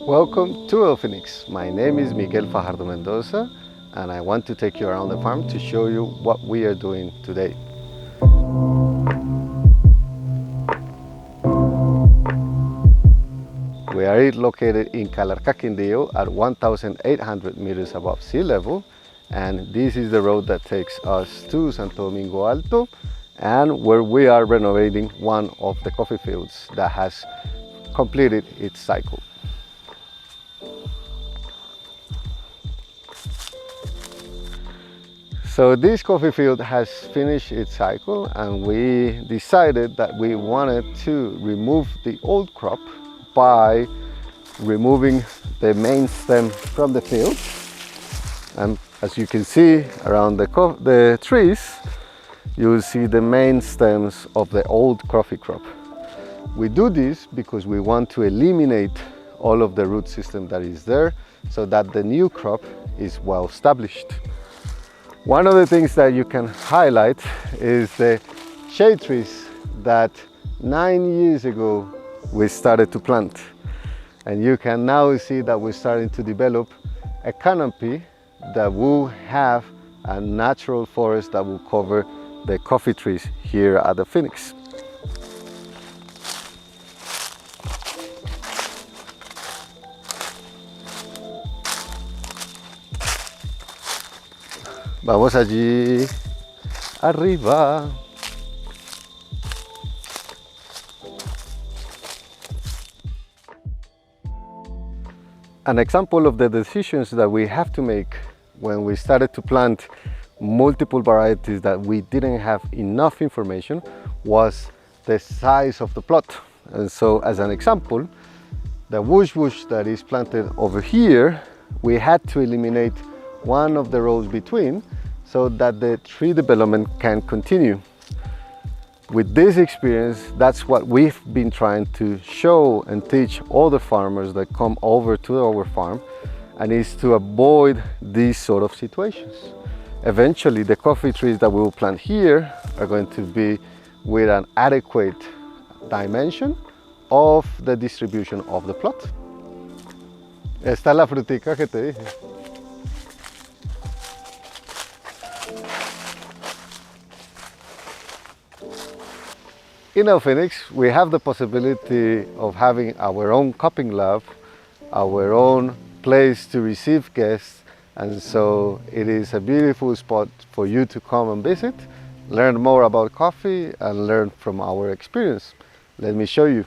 Welcome to Fénix. My name is Miguel Fajardo Mendoza and I want to take you around the farm to show you what we are doing today. We are located in Calarcá, Quindío at 1,800 meters above sea level, and this is the road that takes us to Santo Domingo Alto, and where we are renovating one of the coffee fields that has completed its cycle. So this coffee field has finished its cycle, and we decided that we wanted to remove the old crop by removing the main stem from the field. And as you can see around the trees, you will see the main stems of the old coffee crop. We do this because we want to eliminate all of the root system that is there so that the new crop is well established. One of the things that you can highlight is the shade trees that 9 years ago we started to plant. And you can now see that we're starting to develop a canopy that will have a natural forest that will cover the coffee trees here at the Fénix. Vamos allí arriba. An example of the decisions that we have to make when we started to plant multiple varieties that we didn't have enough information was the size of the plot. And so as an example, the wush that is planted over here, we had to eliminate one of the rows between so that the tree development can continue. With this experience, that's what we've been trying to show and teach all the farmers that come over to our farm, and is to avoid these sort of situations. Eventually, the coffee trees that we will plant here are going to be with an adequate dimension of the distribution of the plot. Esta es la frutica que te dije. In Fénix, we have the possibility of having our own cupping lab, our own place to receive guests, and so it is a beautiful spot for you to come and visit, learn more about coffee, and learn from our experience. Let me show you.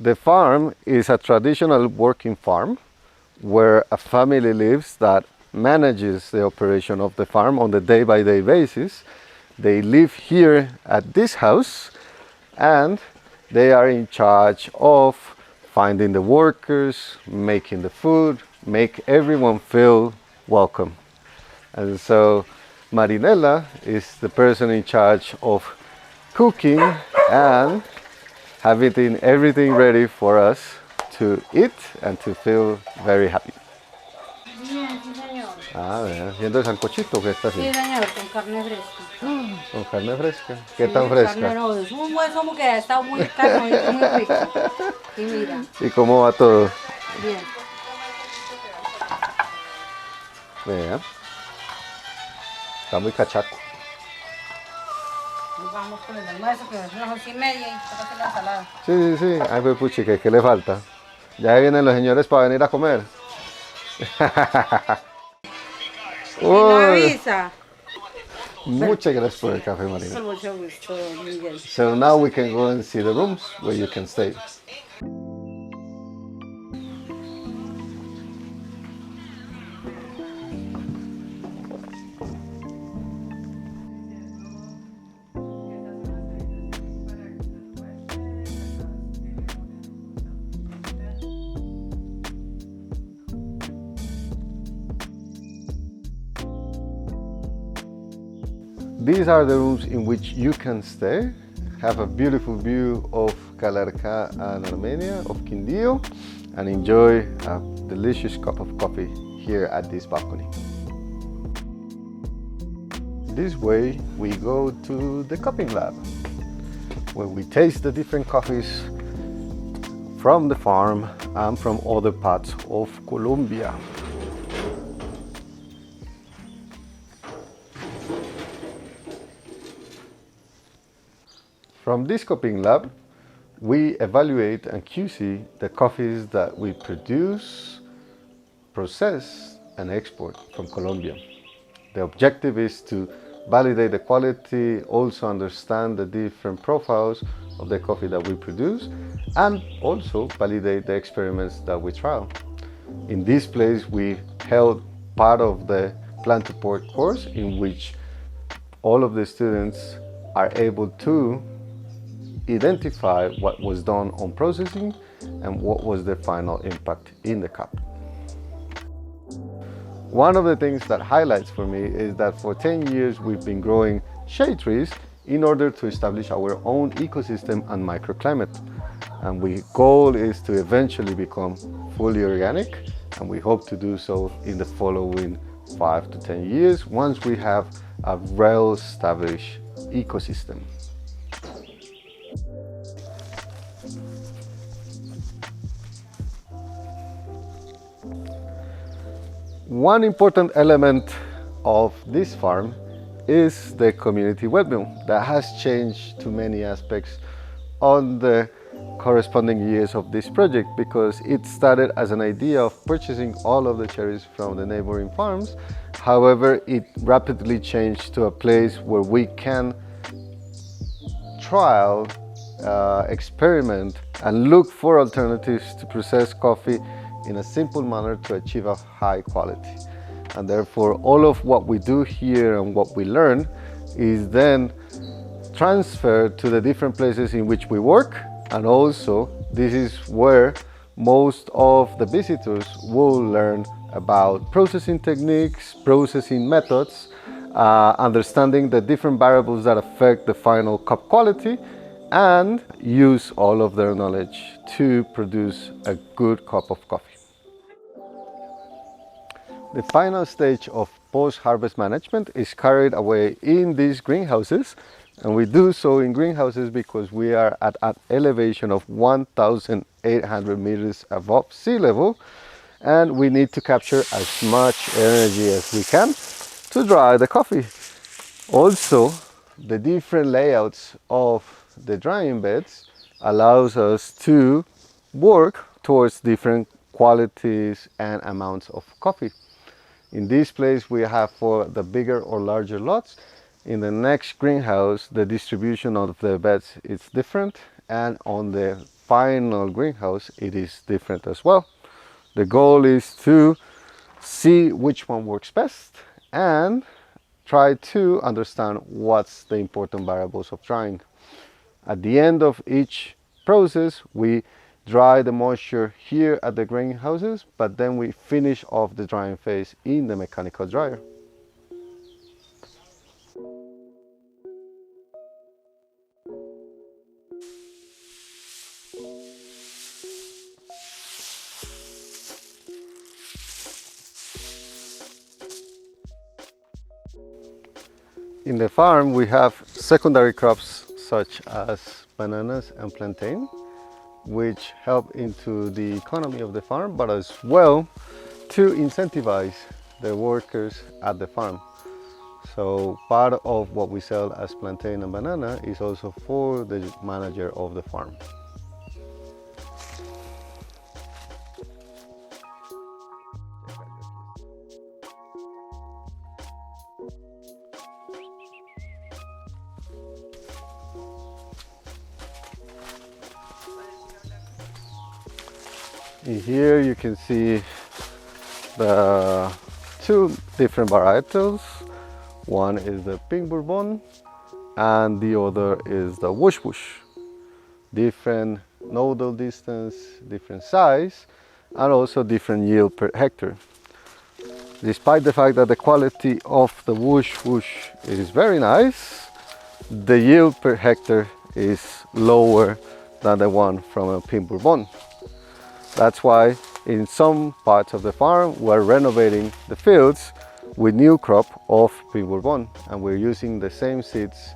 The farm is a traditional working farm where a family lives that manages the operation of the farm on the day-by-day basis. They live here at this house and they are in charge of finding the workers, making the food, make everyone feel welcome. And so Marinella is the person in charge of cooking and having everything ready for us to eat and to feel very happy. Bien, sí, señor. Ah, vea, haciendo el sancochito que está Sí, haciendo. señor, con carne fresca. Con carne fresca. ¿Qué Sí, tan fresca? Carne, no, es un hueso que ha estado muy carnoso, muy rico. Y mira, ¿Y cómo va todo? bien. Vea. Está muy cachaco. Nos vamos con el almuerzo, que es las 11:30 y toca hacer la ensalada. Sí, sí, sí. Ay, pues puchica, ¿qué le falta? Ya vienen los señores para venir a comer. ¿Quién avisa? Muchas gracias por el café, Marina. Con mucho gusto, Miguel. So now we can go and see the rooms where you can stay. These are the rooms in which you can stay. Have a beautiful view of Calarcá and Armenia, of Quindío, and enjoy a delicious cup of coffee here at this balcony. This way we go to the cupping lab. where we taste the different coffees from the farm and from other parts of Colombia. From this copying lab, we evaluate and QC the coffees that we produce, process, and export from Colombia. The objective is to validate the quality, also understand the different profiles of the coffee that we produce, and also validate the experiments that we trial. In this place, we held part of the plant to port course in which all of the students are able to identify what was done on processing and what was the final impact in the cup. One of the things that highlights for me is that for 10 years we've been growing shade trees in order to establish our own ecosystem and microclimate. And the goal is to eventually become fully organic, and we hope to do so in the following 5 to 10 years once we have a well-established ecosystem. One important element of this farm is the community wet mill that has changed to many aspects on the corresponding years of this project, because it started as an idea of purchasing all of the cherries from the neighboring farms. However, it rapidly changed to a place where we can trial, experiment, and look for alternatives to process coffee in a simple manner to achieve a high quality. And therefore, all of what we do here and what we learn is then transferred to the different places in which we work. And also, this is where most of the visitors will learn about processing techniques, processing methods, understanding the different variables that affect the final cup quality, and use all of their knowledge to produce a good cup of coffee. The final stage of post-harvest management is carried away in these greenhouses, and we do so in greenhouses because we are at an elevation of 1,800 meters above sea level, and we need to capture as much energy as we can to dry the coffee. Also, the different layouts of the drying beds allows us to work towards different qualities and amounts of coffee. In this place we have for the bigger or larger lots. In the next greenhouse the distribution of the beds is different, and on the final greenhouse it is different as well. The goal is to see which one works best and try to understand what's the important variables of drying. At the end of each process, we dry the moisture here at the greenhouses, but then we finish off the drying phase in the mechanical dryer. In the farm we have secondary crops such as bananas and plantain, which help into the economy of the farm, but as well to incentivize the workers at the farm. So part of what we sell as plantain and banana is also for the manager of the farm. In here you can see the two different varietals. One is the pink bourbon and the other is the whoosh whoosh. Different nodal distance, different size, and also different yield per hectare. Despite the fact that the quality of the whoosh whoosh is very nice, the yield per hectare is lower than the one from a pink bourbon. That's why in some parts of the farm we're renovating the fields with new crop of pink bourbon, and we're using the same seeds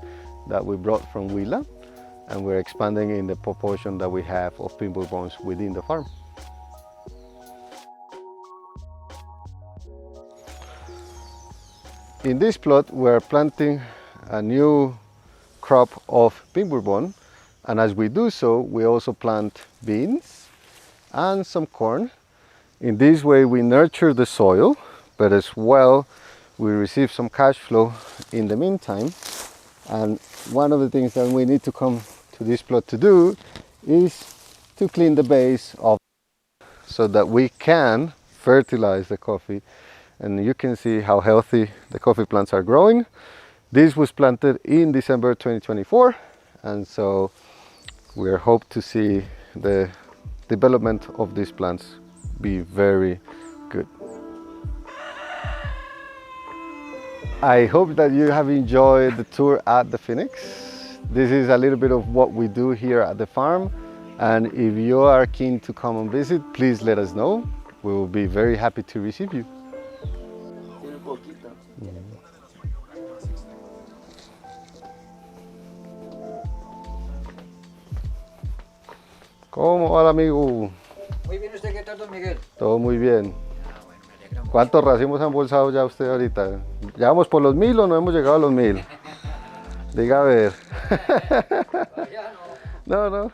that we brought from Huila and we're expanding in the proportion that we have of pink bourbons within the farm. In this plot, we're planting a new crop of pink bourbon, and as we do so, we also plant beans and some corn. In this way, we nurture the soil, but as well, we receive some cash flow in the meantime. And one of the things that we need to come to this plot to do is to clean the base of, so that we can fertilize the coffee. And you can see how healthy the coffee plants are growing. This was planted in December 2024, and so we hope to see the development of these plants be very good. I hope that you have enjoyed the tour at the Fénix. This is a little bit of what we do here at the farm, and if you are keen to come and visit, please let us know. We will be very happy to receive you. ¿Cómo va el amigo? Muy bien, ¿usted qué tal, don Miguel? Todo muy bien. Ah, bueno, me alegra mucho. ¿Cuántos racimos han embolsado ya usted ahorita? ¿Llegamos por los 1000 o no hemos llegado a los 1000? Diga a ver. Ya no. No, no.